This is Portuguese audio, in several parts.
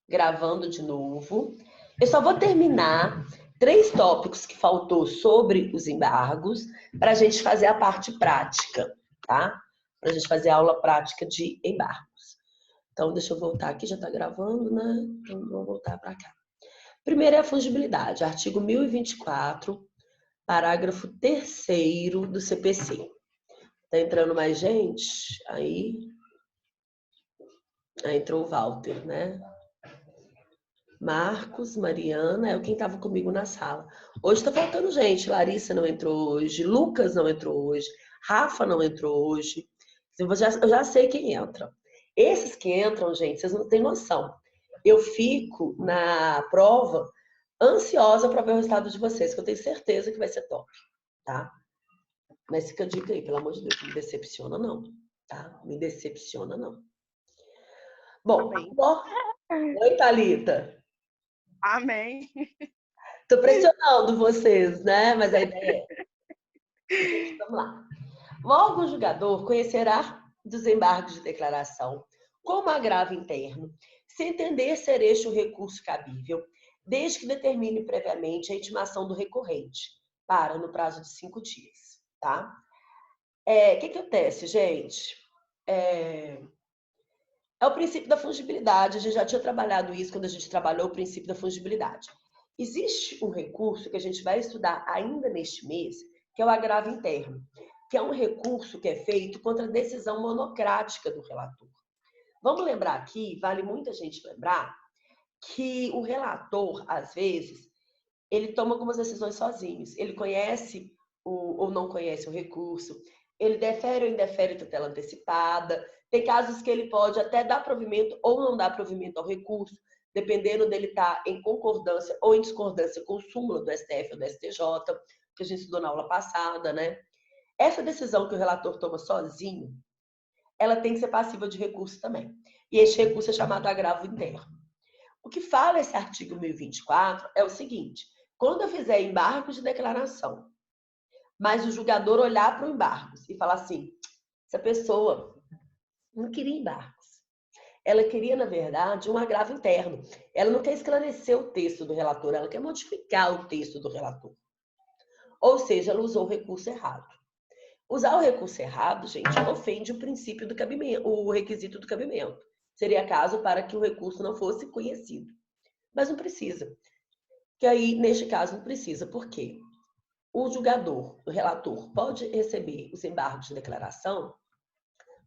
gravando de novo. Eu só vou terminar 3 tópicos que faltou sobre os embargos para a gente fazer a parte prática, tá? Para a gente fazer a aula prática de embargos. Então, deixa eu voltar aqui, já está gravando, né? Então, vamos voltar para cá. Primeiro é a fungibilidade, artigo 1024, parágrafo 3º do CPC. Tá entrando mais gente? Aí entrou o Walter, né? Marcos, Mariana, quem estava comigo na sala. Hoje está faltando gente. Larissa não entrou hoje, Lucas não entrou hoje, Rafa não entrou hoje. Eu já sei quem entra. Esses que entram, gente, vocês não têm noção. Eu fico na prova ansiosa para ver o resultado de vocês, que eu tenho certeza que vai ser top, tá? Mas fica a dica aí, pelo amor de Deus, não me decepciona não, tá? Me decepciona não. Bom, oi, Thalita. Amém. Tô pressionando vocês, né? Mas a ideia é... Vamos lá. O órgão julgador conhecerá dos embargos de declaração como agravo interno, se entender ser este o recurso cabível, desde que determine previamente a intimação do recorrente, no prazo de 5 dias, tá? O que acontece, gente? É o princípio da fungibilidade. A gente já tinha trabalhado isso quando a gente trabalhou o princípio da fungibilidade. Existe um recurso que a gente vai estudar ainda neste mês, que é o agravo interno, que é um recurso que é feito contra a decisão monocrática do relator. Vamos lembrar aqui, vale muito a gente lembrar, que o relator, às vezes, ele toma algumas decisões sozinhos. Ele conhece ou não conhece o recurso, ele defere ou indefere tutela antecipada. Tem casos que ele pode até dar provimento ou não dar provimento ao recurso, dependendo dele estar em concordância ou em discordância com o súmula do STF ou do STJ, que a gente estudou na aula passada, né? Essa decisão que o relator toma sozinho, ela tem que ser passiva de recurso também. E esse recurso é chamado agravo interno. O que fala esse artigo 1024 é o seguinte: quando eu fizer embargos de declaração, mas o julgador olhar para o embargos e falar assim, essa pessoa não queria embargos. Ela queria, na verdade, um agravo interno. Ela não quer esclarecer o texto do relator, ela quer modificar o texto do relator. Ou seja, ela usou o recurso errado. Usar o recurso errado, gente, ofende o princípio do cabimento, o requisito do cabimento. Seria caso para que o recurso não fosse conhecido. Mas não precisa. Que aí, neste caso, não precisa. Por quê? O julgador, o relator, pode receber os embargos de declaração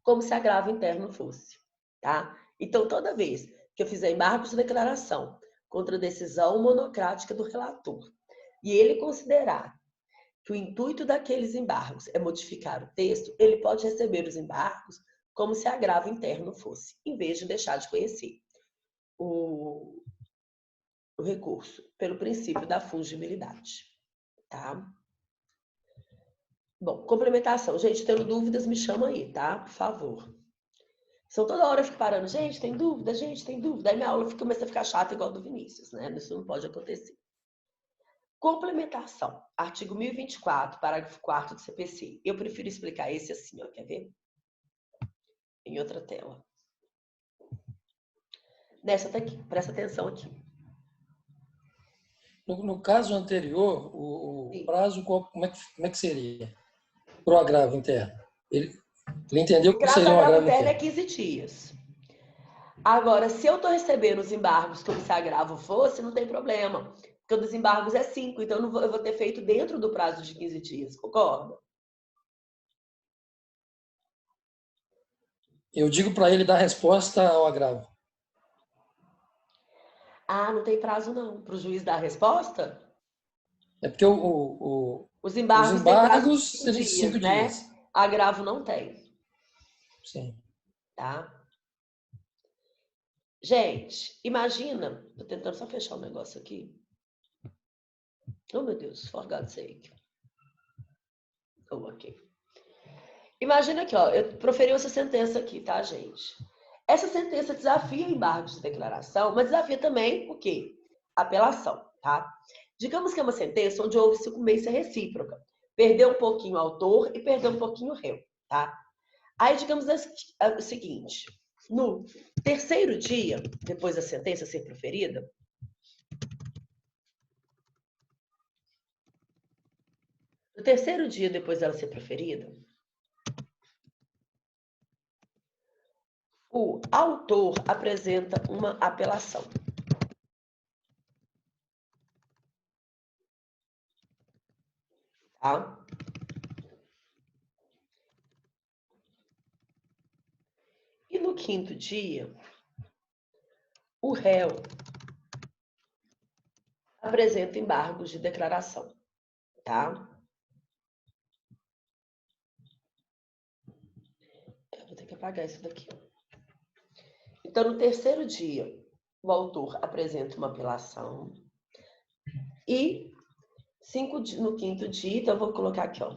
como se agravo interno fosse, tá? Então, toda vez que eu fizer embargos de declaração contra a decisão monocrática do relator e ele considerar que o intuito daqueles embargos é modificar o texto, ele pode receber os embargos como se agravo interno fosse, em vez de deixar de conhecer o recurso, pelo princípio da fungibilidade, tá? Bom, complementação. Gente, tendo dúvidas, me chama aí, tá? Por favor. São toda hora eu fico parando. Gente, tem dúvida? Gente, tem dúvida? Aí minha aula começa a ficar chata igual a do Vinícius, né? Isso não pode acontecer. Complementação. Artigo 1024, parágrafo 4º do CPC. Eu prefiro explicar esse assim, ó. Quer ver? Em outra tela. Nessa daqui. Presta atenção aqui. No caso anterior, o prazo, como é que seria? Para o agravo interno. Ele entendeu que seria um agravo interno. É 15 dias. Agora, se eu estou recebendo os embargos como se agravo fosse, não tem problema. Porque o dos embargos é 5, então eu vou ter feito dentro do prazo de 15 dias. Concorda? Eu digo para ele dar resposta ao agravo. Ah, não tem prazo não. Para o juiz dar a resposta? É porque os embargos têm prazo de 5 dias, né? Dias. Agravo não tem. Sim. Tá? Gente, imagina... Tô tentando só fechar um negócio aqui. Oh, meu Deus, for God's sake. Oh, ok. Imagina aqui, ó, eu proferi essa sentença aqui, tá, gente? Essa sentença desafia embargos de declaração, mas desafia também o quê? Apelação, tá? Digamos que é uma sentença onde houve sucumbência recíproca. Perdeu um pouquinho o autor e perdeu um pouquinho o réu, tá? Aí, digamos o seguinte, No terceiro dia, depois da sentença ser proferida, no terceiro dia depois dela ser proferida, o autor apresenta uma apelação. Tá? E no quinto dia, o réu apresenta embargos de declaração. Tá? Eu vou ter que apagar isso daqui. Então, no terceiro dia, o autor apresenta uma apelação. E no quinto dia, então eu vou colocar aqui, ó.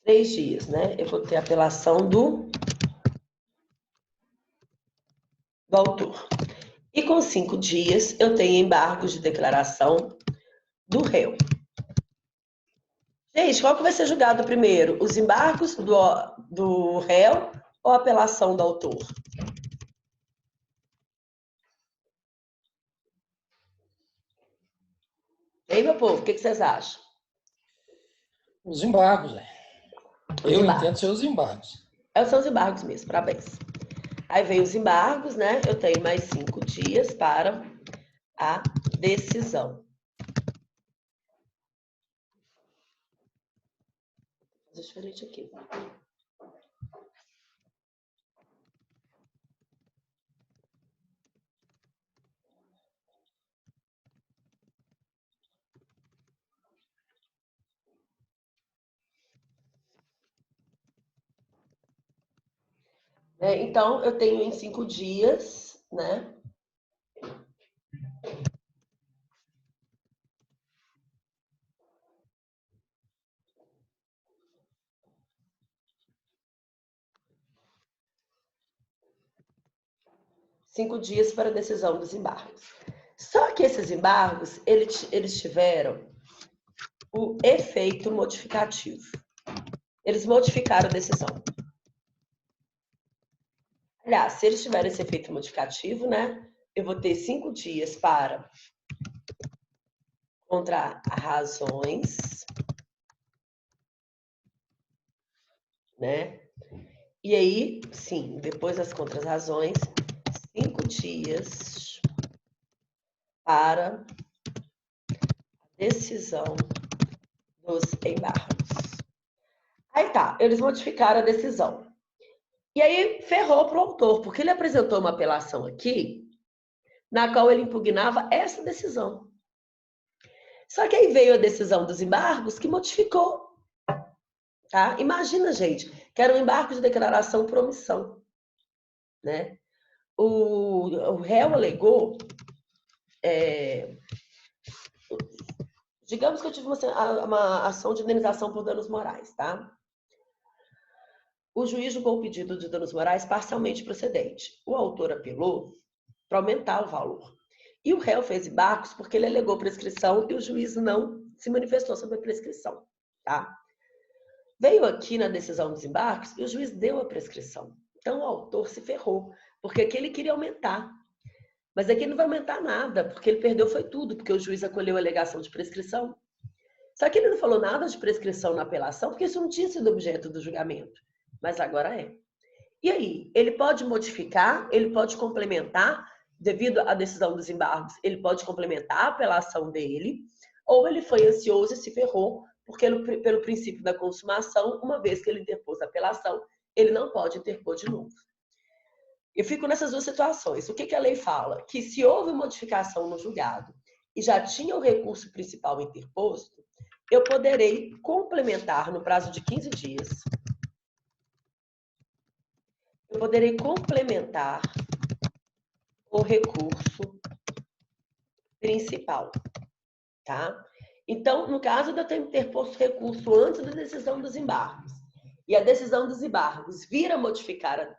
3 dias, né? Eu vou ter a apelação do autor. E com 5 dias, eu tenho embargos de declaração do réu. Gente, qual que vai ser julgado primeiro? Os embargos do réu ou a apelação do autor? Ei, meu povo, o que vocês acham? Os embargos, né? Eu entendo ser os embargos. São os embargos mesmo, parabéns. Aí vem os embargos, né? Eu tenho mais 5 dias para a decisão. Vou fazer diferente aqui. Então, eu tenho em 5 dias, né? Cinco dias para a decisão dos embargos. Só que esses embargos, eles tiveram o efeito modificativo. Eles modificaram a decisão. Aliás, se eles tiverem esse efeito modificativo, né? Eu vou ter 5 dias para encontrar razões, né? E aí, sim, depois das contrarrazões, 5 dias para a decisão dos embargos. Aí tá, eles modificaram a decisão. E aí ferrou para o autor, porque ele apresentou uma apelação aqui, na qual ele impugnava essa decisão. Só que aí veio a decisão dos embargos que modificou. Tá? Imagina, gente, que era um embargo de declaração por omissão. Né? O réu alegou... digamos que eu tive uma ação de indenização por danos morais, tá? O juiz julgou o pedido de danos morais parcialmente procedente. O autor apelou para aumentar o valor. E o réu fez embargos porque ele alegou prescrição e o juiz não se manifestou sobre a prescrição, tá? Veio aqui na decisão dos embargos e o juiz deu a prescrição. Então o autor se ferrou, porque aqui ele queria aumentar. Mas aqui não vai aumentar nada, porque ele perdeu foi tudo, porque o juiz acolheu a alegação de prescrição. Só que ele não falou nada de prescrição na apelação, porque isso não tinha sido objeto do julgamento. Mas agora é. E aí, ele pode modificar, ele pode complementar, devido à decisão dos embargos, ele pode complementar a apelação dele, ou ele foi ansioso e se ferrou, porque pelo princípio da consumação, uma vez que ele interpôs a apelação, ele não pode interpor de novo. Eu fico nessas duas situações. O que a lei fala? Que se houve modificação no julgado e já tinha o recurso principal interposto, eu poderei complementar no prazo de 15 dias. Eu poderei complementar o recurso principal, tá? Então, no caso de eu ter interposto recurso antes da decisão dos embargos, e a decisão dos embargos vir a modificar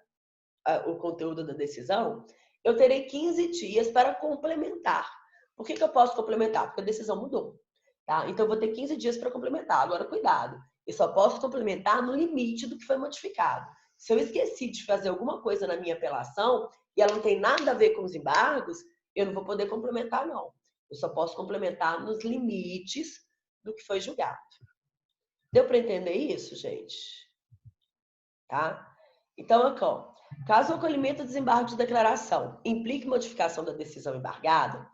o conteúdo da decisão, eu terei 15 dias para complementar. Por que eu posso complementar? Porque a decisão mudou, tá? Então, eu vou ter 15 dias para complementar. Agora, cuidado, eu só posso complementar no limite do que foi modificado. Se eu esqueci de fazer alguma coisa na minha apelação e ela não tem nada a ver com os embargos, eu não vou poder complementar, não. Eu só posso complementar nos limites do que foi julgado. Deu para entender isso, gente? Tá? Então, aqui, ó. Caso o acolhimento do desembargo de declaração implique modificação da decisão embargada,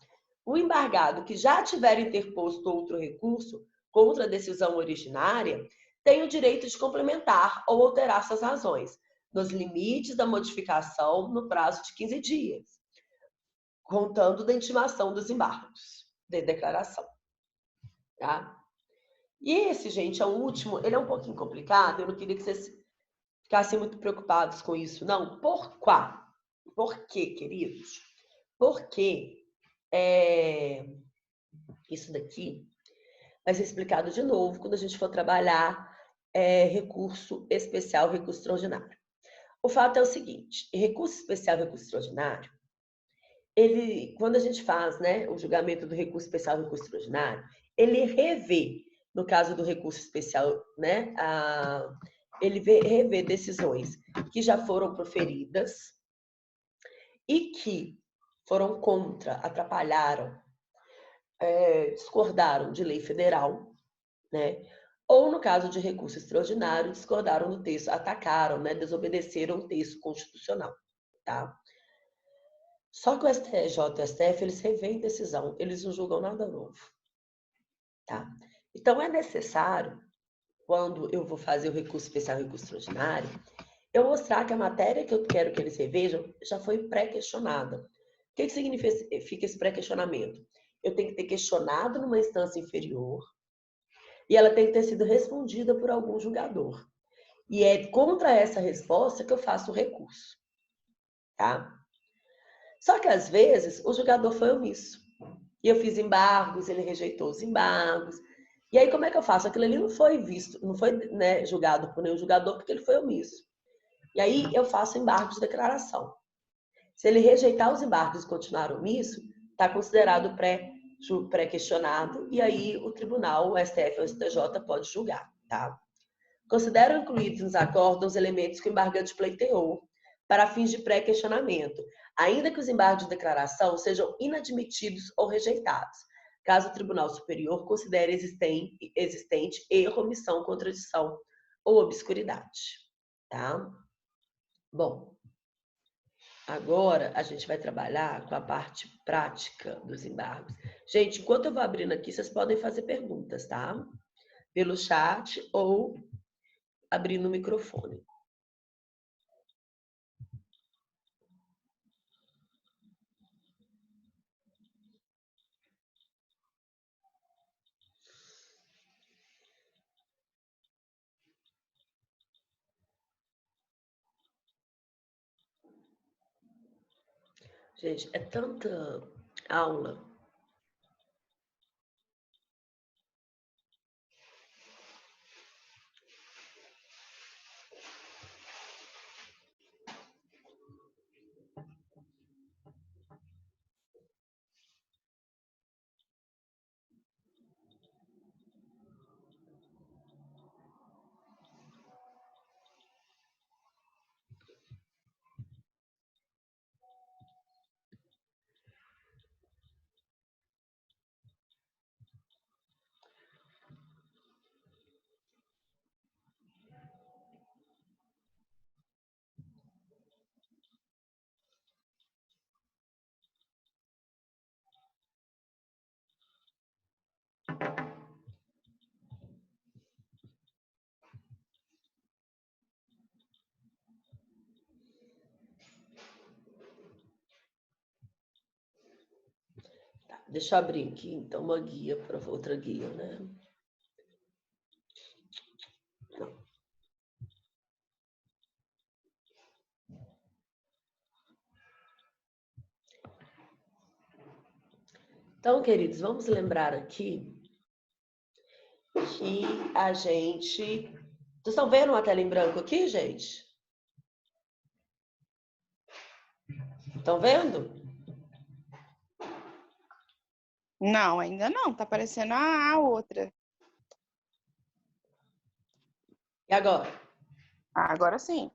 o embargado que já tiver interposto outro recurso contra a decisão originária tem o direito de complementar ou alterar suas razões, nos limites da modificação no prazo de 15 dias, contando da intimação dos embargos de declaração. Tá? E esse, gente, é o último, ele é um pouquinho complicado, eu não queria que vocês ficassem muito preocupados com isso, não. Por quê? Por quê, queridos? Porque isso daqui vai ser explicado de novo quando a gente for trabalhar recurso especial, recurso extraordinário. O fato é o seguinte, recurso especial, recurso extraordinário, quando a gente faz, né, o julgamento do recurso especial, recurso extraordinário, ele revê, no caso do recurso especial, né, ele revê decisões que já foram proferidas e que foram contra, atrapalharam, discordaram de lei federal, né? Ou, no caso de recurso extraordinário, discordaram do texto, atacaram, né? Desobedeceram o texto constitucional, tá? Só que o STJ e o STF, eles revêem decisão, eles não julgam nada novo, tá? Então, é necessário, quando eu vou fazer o recurso especial e o recurso extraordinário, eu mostrar que a matéria que eu quero que eles revejam já foi pré-questionada. O que significa esse pré-questionamento? Eu tenho que ter questionado numa instância inferior e ela tem que ter sido respondida por algum julgador. E é contra essa resposta que eu faço o recurso. Tá? Só que, às vezes, o julgador foi omisso. E eu fiz embargos, ele rejeitou os embargos. E aí, como é que eu faço? Aquilo ali não foi visto, não foi, né, julgado por nenhum julgador porque ele foi omisso. E aí, eu faço embargo de declaração. Se ele rejeitar os embargos e continuar omisso, está considerado pré-questionado e aí o tribunal, o STF ou o STJ pode julgar, tá? Consideram incluídos nos acordos os elementos que o embargante pleiteou para fins de pré-questionamento, ainda que os embargos de declaração sejam inadmitidos ou rejeitados, caso o Tribunal Superior considere existente erro, omissão, contradição ou obscuridade, tá? Bom, agora a gente vai trabalhar com a parte prática dos embargos. Gente, enquanto eu vou abrindo aqui, vocês podem fazer perguntas, tá? Pelo chat ou abrindo o microfone. Gente, é tanta aula. Tá, deixa eu abrir aqui, então, uma guia para outra guia, né? Não. Então, queridos, vamos lembrar aqui que a gente... Vocês estão vendo uma tela em branco aqui, gente? Estão vendo? Não, ainda não. Tá aparecendo a outra. E agora? Agora sim.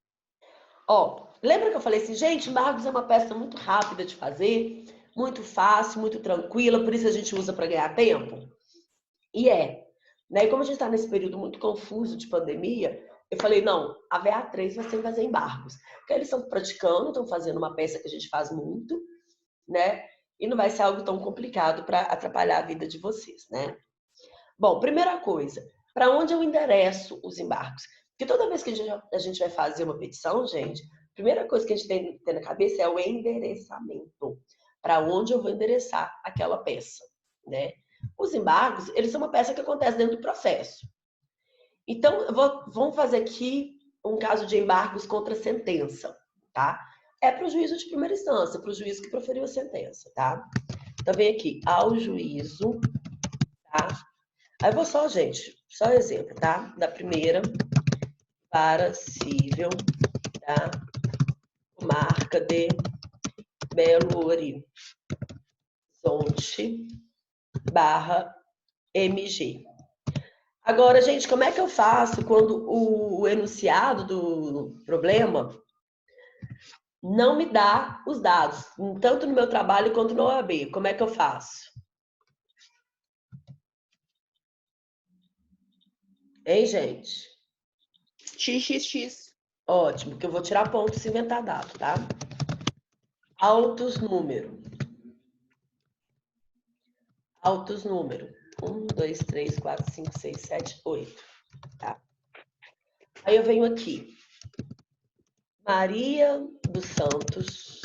Ó, lembra que eu falei assim, gente, embargos é uma peça muito rápida de fazer, muito fácil, muito tranquila, por isso a gente usa para ganhar tempo? E é. Né? E como a gente está nesse período muito confuso de pandemia, eu falei, não, a VA3 vai ser fazer embargos. Porque eles estão praticando, estão fazendo uma peça que a gente faz muito, né? E não vai ser algo tão complicado para atrapalhar a vida de vocês, né? Bom, primeira coisa, para onde eu endereço os embargos? Porque toda vez que a gente vai fazer uma petição, gente, a primeira coisa que a gente tem que ter na cabeça é o endereçamento. Para onde eu vou endereçar aquela peça, né? Os embargos, eles são uma peça que acontece dentro do processo. Então, vamos fazer aqui um caso de embargos contra sentença, tá? É para o juízo de primeira instância, para o juízo que proferiu a sentença, tá? Então, vem aqui, ao juízo, tá? Aí eu vou só, gente, só exemplo, tá? Da primeira para cível, tá? Marca de Belo Horizonte, barra MG. Agora, gente, como é que eu faço quando o enunciado do problema não me dá os dados, tanto no meu trabalho quanto no OAB? Como é que eu faço? Hein, gente? XXX. Ótimo, que eu vou tirar ponto se inventar dado, tá? Altos número. Altos número. 1, 2, 3, 4, 5, 6, 7, 8. Tá? Aí eu venho aqui. Maria dos Santos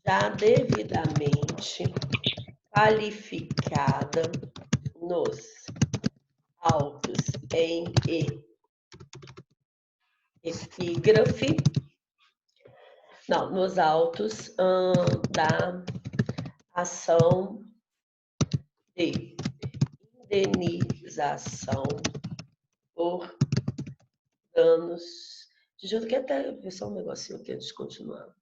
já devidamente qualificada nos autos em epígrafe, não, nos autos da ação de indenização por danos. Gente, eu quero até ver só um negocinho aqui antes de continuar.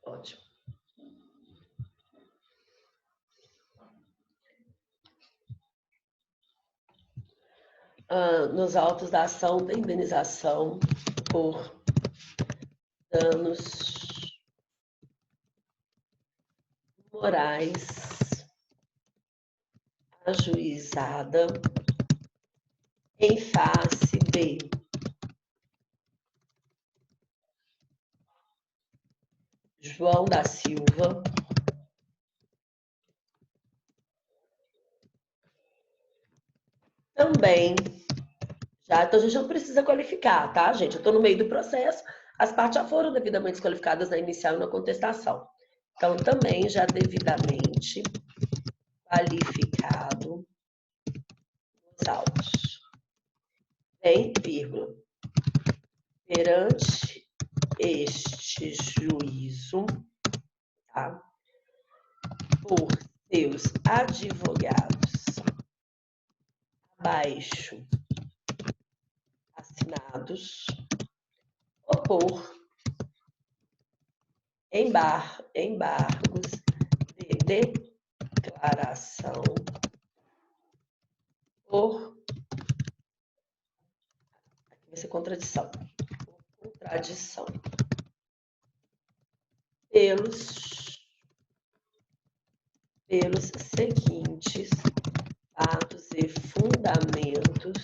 Ótimo. Nos autos da ação de indenização por danos morais ajuizada em face de João da Silva, também, já, então a gente não precisa qualificar, tá, gente? Eu estou no meio do processo, as partes já foram devidamente desqualificadas na inicial e na contestação. Então, também já devidamente qualificado nos autos. Em vírgula. Perante este juízo, tá? Por seus advogados abaixo assinados, opor embargos de declaração por... Aqui vai ser contradição. Contradição. Pelos seguintes fatos e fundamentos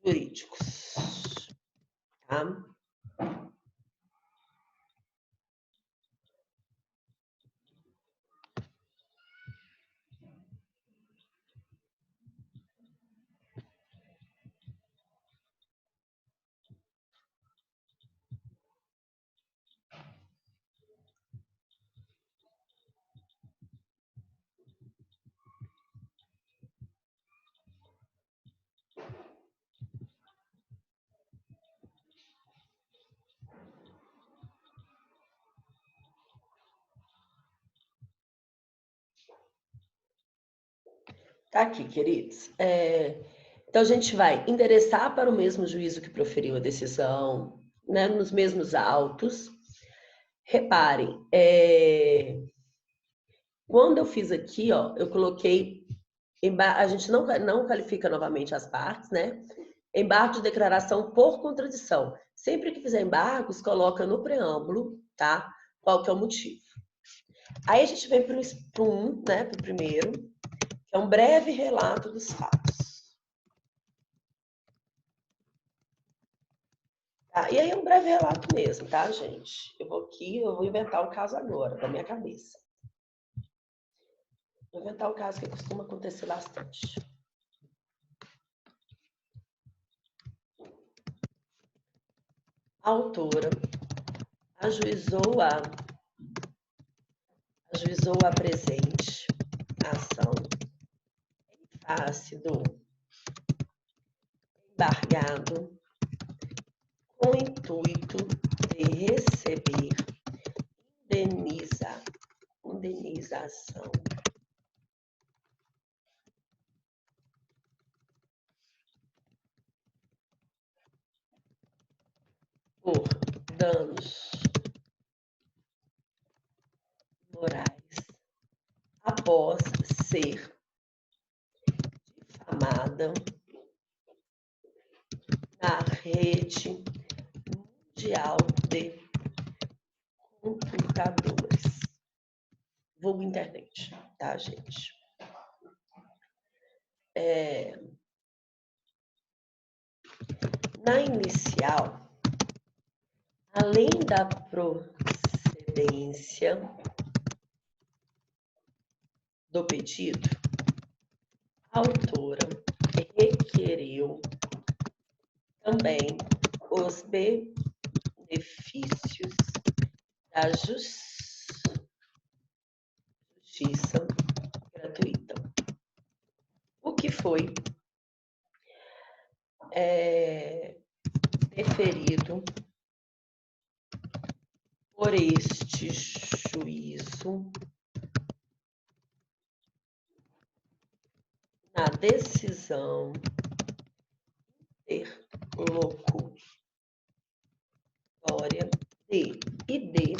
jurídicos. Tá? Tá aqui, queridos. Então, Então, a gente vai endereçar para o mesmo juízo que proferiu a decisão, né, nos mesmos autos. Reparem, quando eu fiz aqui, ó, eu coloquei, a gente não qualifica novamente as partes, né? Embargo de declaração por contradição. Sempre que fizer embargos, coloca no preâmbulo, tá? Qual que é o motivo. Aí a gente vem para o primeiro, que é um breve relato dos fatos. Tá? E aí é um breve relato mesmo, tá, gente? Eu vou inventar um caso agora, da minha cabeça. Vou inventar um caso que costuma acontecer bastante. A autora ajuizou a presente ação em face do embargado com o intuito de receber indenização por danos morais após ser difamada na rede mundial de computadores, vulgo internet, tá, gente? Na inicial, além da procedência do pedido, a autora requereu também os benefícios da justiça gratuita, o que foi deferido por este juízo na decisão interlocutória de e de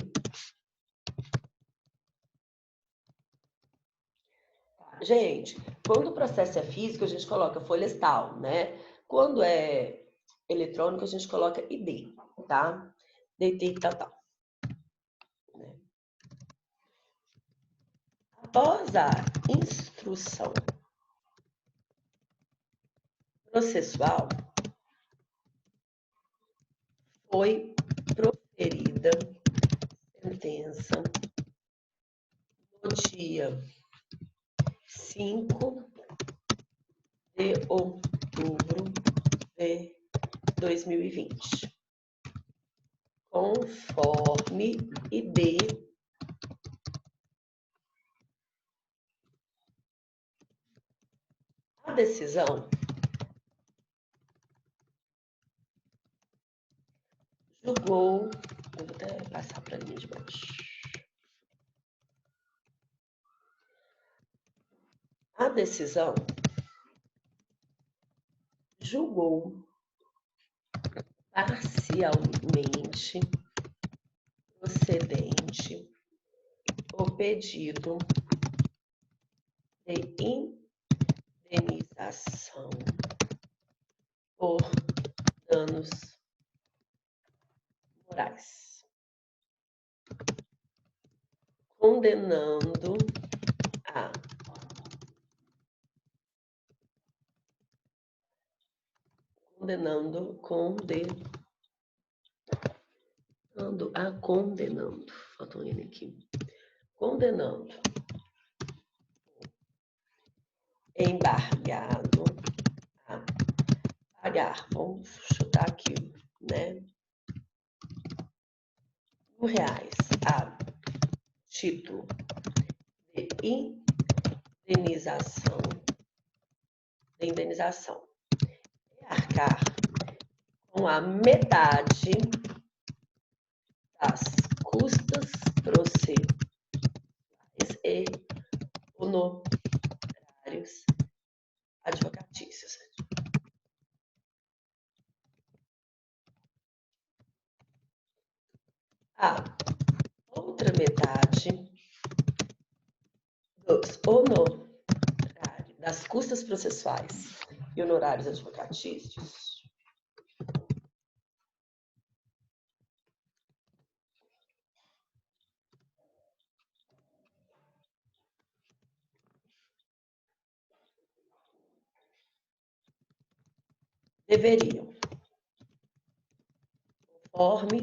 gente, quando o processo é físico, a gente coloca folhas tal, né? Quando é eletrônico, a gente coloca ID, tá? DT tal. Né? Após a instrução processual, foi proferida sentença no dia 5 de outubro de 2020, conforme ID a decisão julgou, eu vou até passar para a linha de baixo. A decisão julgou parcialmente procedente o pedido de indenização por danos morais, condenando faltou ele aqui, condenando embargado a pagar, vamos chutar aqui, né, R$1 a título de indenização, e arcar com a metade das custas processuais e honorários advocatícios. a outra metade dos honorários das custas processuais e honorários advocatícios deveriam, conforme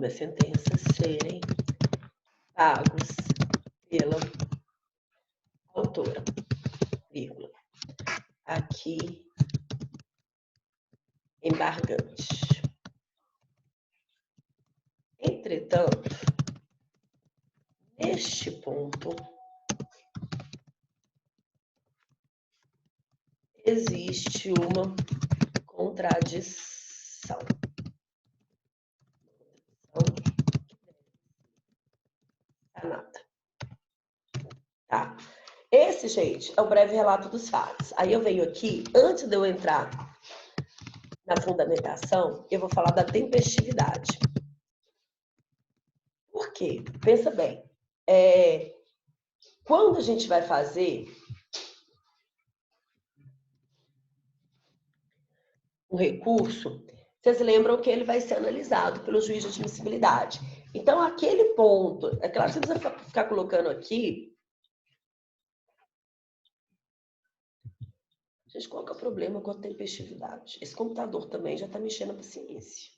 a sentença, serem pagos pela autora, vírgula, aqui embargante. Entretanto, neste ponto, existe uma contradição. Nada. Tá? Esse, gente, é o breve relato dos fatos. Aí eu venho aqui, antes de eu entrar na fundamentação, eu vou falar da tempestividade. Por quê? Pensa bem. Quando a gente vai fazer um recurso, vocês lembram que ele vai ser analisado pelo juiz de admissibilidade. Então, aquele ponto, é claro que você precisa ficar colocando aqui. Gente, qual que é o problema com a tempestividade? Esse computador também já está mexendo a paciência.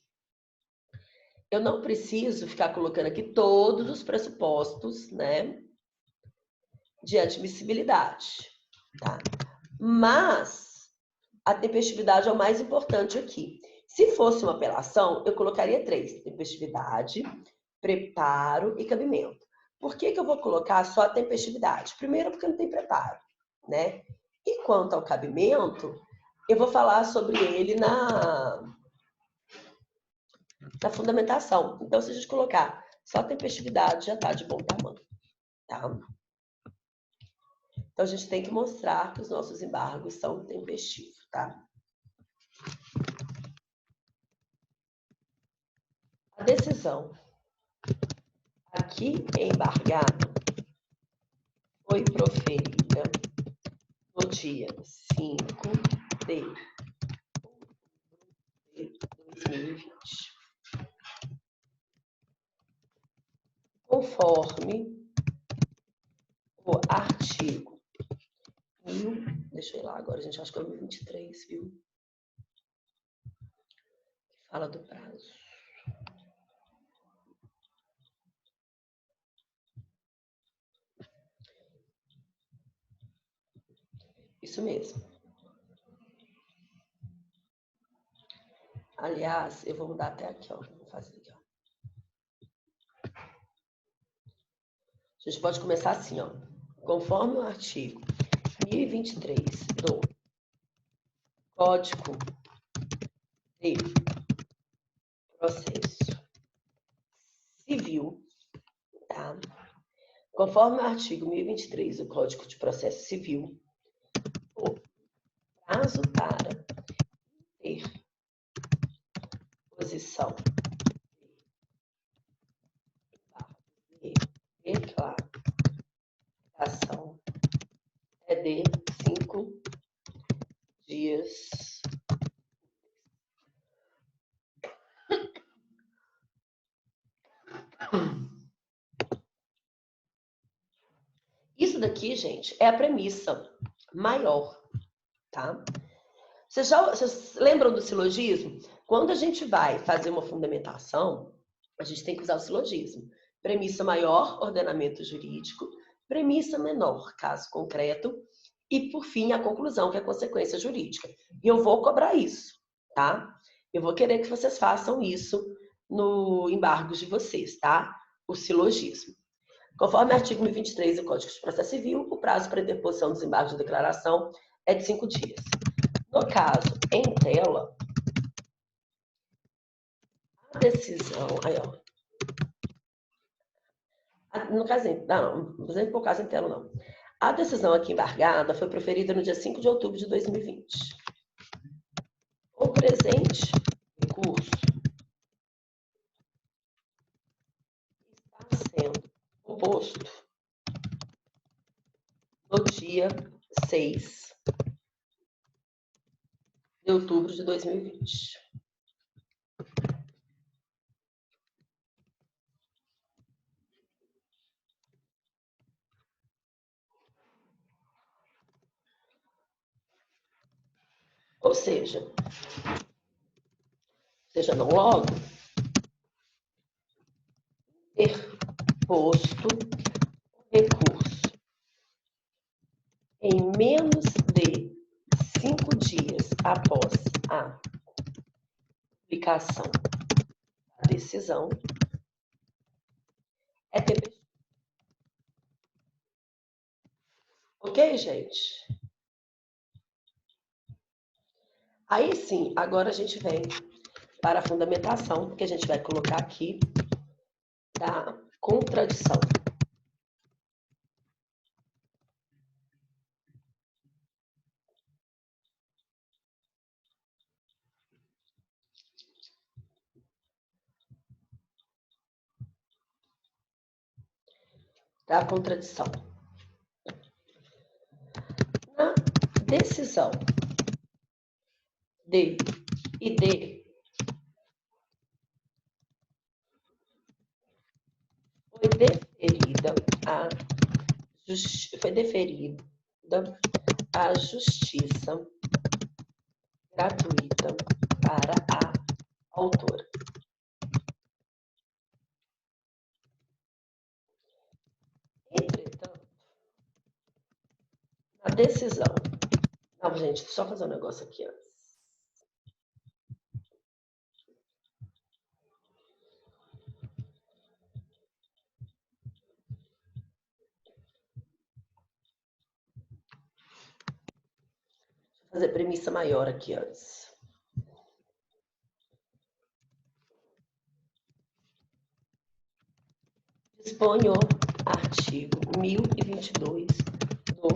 Eu não preciso ficar colocando aqui todos os pressupostos, né, de admissibilidade, tá? Mas a tempestividade é o mais importante aqui. Se fosse uma apelação, eu colocaria 3: tempestividade, preparo e cabimento. Por que eu vou colocar só a tempestividade? Primeiro, porque não tem preparo, né? E quanto ao cabimento, eu vou falar sobre ele na fundamentação. Então, se a gente colocar só a tempestividade, já está de bom tamanho, tá? Então, a gente tem que mostrar que os nossos embargos são tempestivos, tá? A decisão aqui embargada foi proferida no dia 5 de 2020. Conforme o artigo 1000, deixa eu ir lá agora, gente, acho que é o 1023, viu? Fala do prazo. Isso mesmo. Aliás, eu vou mudar até aqui, ó. Vou fazer aqui, ó. A gente pode começar assim, ó. Conforme o artigo 1023 do Código de Processo Civil, tá? Conforme o artigo 1023 do Código de Processo Civil, o prazo para ter posição de declaração é de 5 dias. Isso daqui, gente, é a premissa maior, tá? Vocês lembram do silogismo? Quando a gente vai fazer uma fundamentação, a gente tem que usar o silogismo. Premissa maior, ordenamento jurídico. Premissa menor, caso concreto. E, por fim, a conclusão, que é a consequência jurídica. E eu vou cobrar isso, tá? Eu vou querer que vocês façam isso no embargo de vocês, tá? O silogismo. Conforme o artigo 1023 do Código de Processo Civil, o prazo para interposição dos embargos de declaração é de 5 dias. No caso, em tela, a decisão... Aí, ó. No caso, não vou pôr o caso em tela, não. A decisão aqui embargada foi proferida no dia 5 de outubro de 2020. O presente recurso está sendo oposto no dia 6 de outubro de 2020. Ou seja, não logo, ter posto o recurso em menos de 5 dias após a publicação da decisão é tempestivo. Ok, gente? Aí sim, agora a gente vem para a fundamentação, que a gente vai colocar aqui da contradição. Da contradição. Na decisão D e D foi deferida a justiça gratuita para a autora. Entretanto, na decisão... Não, gente, deixa eu fazer um negócio aqui antes. Fazer premissa maior aqui antes. Dispõe o artigo 1022 do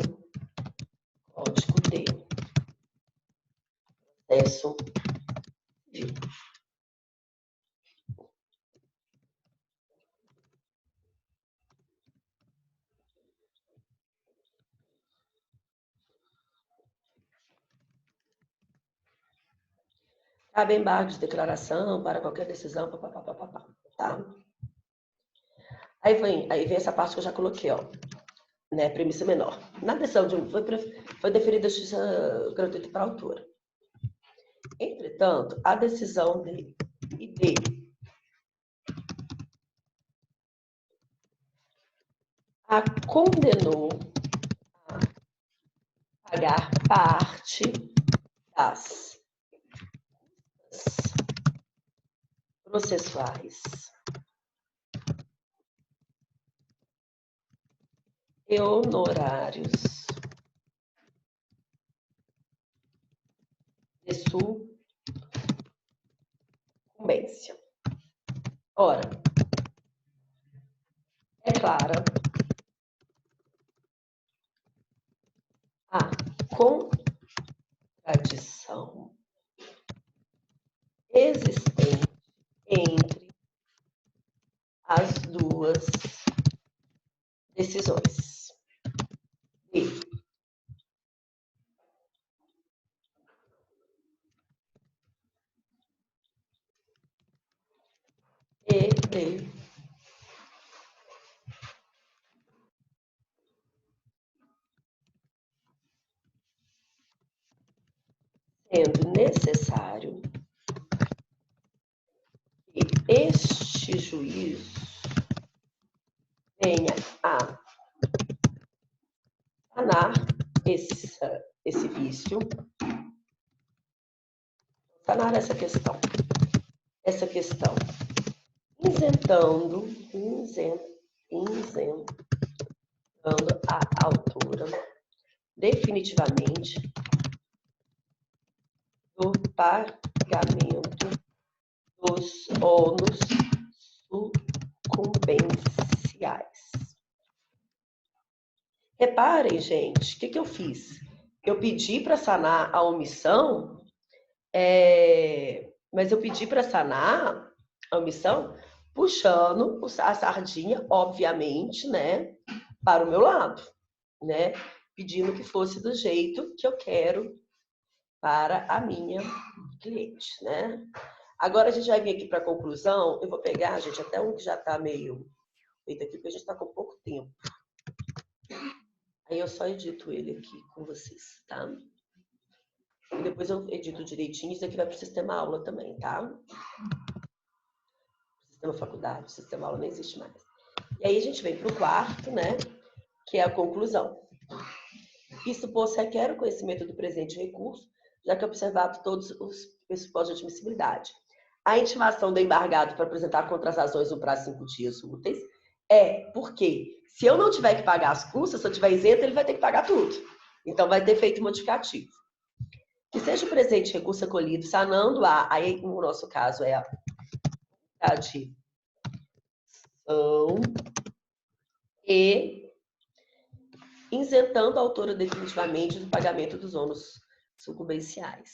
Código de Processo Civil. Cabe embargo de declaração para qualquer decisão, tá? Aí vem essa parte que eu já coloquei, ó, né? Premissa menor. Na decisão de foi deferida a justiça gratuita para a autora. Entretanto, a decisão D e D a condenou a pagar parte das processuais e honorários de sucumbência. Ora, é clara a contradição existente entre as duas decisões. E D sendo necessário que este juízo venha a sanar esse vício, sanar essa questão, isentando a autora definitivamente do pagamento dos ônus sucumbenciais. Reparem, gente, o que eu fiz? Eu pedi para sanar a omissão, mas eu pedi para sanar a omissão puxando a sardinha, obviamente, né, para o meu lado, né? Pedindo que fosse do jeito que eu quero para a minha cliente, né? Agora a gente vai vir aqui para a conclusão. Eu vou pegar, gente, até um que já está meio feito aqui, porque a gente está com pouco tempo. Aí eu só edito ele aqui com vocês, tá? E depois eu edito direitinho. Isso aqui vai para o sistema aula também, tá? Sistema faculdade, sistema aula não existe mais. E aí a gente vem para o quarto, né? Que é a conclusão. Isso posto requer o conhecimento do presente recurso, já que é observado todos os pressupostos de admissibilidade. A intimação do embargado para apresentar contra as razões no prazo de 5 dias úteis é porque, se eu não tiver que pagar as custas, se eu tiver isento, ele vai ter que pagar tudo. Então, vai ter feito modificativo. Que seja o presente recurso acolhido, sanando aí no nosso caso é a admissão e isentando a autora definitivamente do pagamento dos ônus sucumbenciais.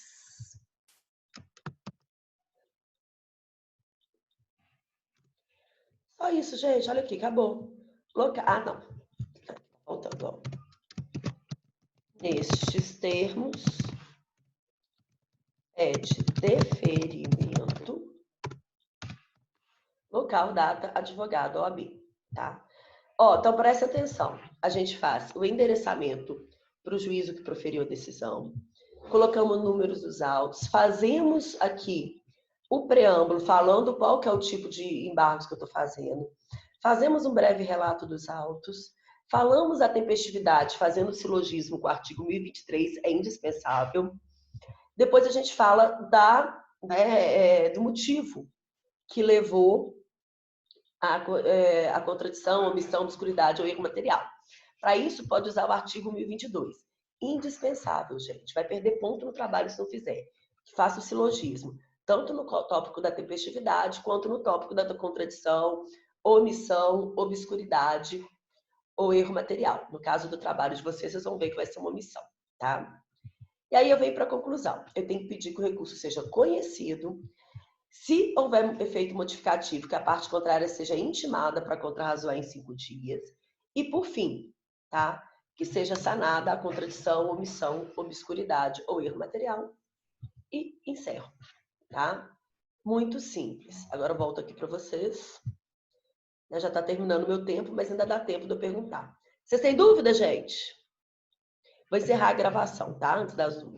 Só isso, gente. Olha aqui, acabou. Ah, não. Voltando, ó. Nestes termos é de deferimento, local, data, advogado, OAB, tá? Ó, então presta atenção. A gente faz o endereçamento para o juízo que proferiu a decisão, colocamos números dos autos, fazemos aqui o preâmbulo falando qual que é o tipo de embargos que eu estou fazendo, fazemos um breve relato dos autos, falamos a tempestividade, fazendo o silogismo com o artigo 1023, é indispensável. Depois a gente fala do motivo que levou a contradição, omissão, obscuridade ou erro material. Para isso, pode usar o artigo 1022. Indispensável, gente. Vai perder ponto no trabalho se não fizer. Faça o silogismo, tanto no tópico da tempestividade, quanto no tópico da contradição, omissão, obscuridade ou erro material. No caso do trabalho de vocês, vocês vão ver que vai ser uma omissão, tá? E aí eu venho para a conclusão. Eu tenho que pedir que o recurso seja conhecido. Se houver um efeito modificativo, que a parte contrária seja intimada para contrarrazoar em 5 dias. E, por fim, tá? Que seja sanada a contradição, omissão, obscuridade ou erro material. E encerro, tá? Muito simples. Agora eu volto aqui para vocês. Já está terminando o meu tempo, mas ainda dá tempo de eu perguntar. Vocês têm dúvida, gente? Vou encerrar a gravação, tá? Antes das 1.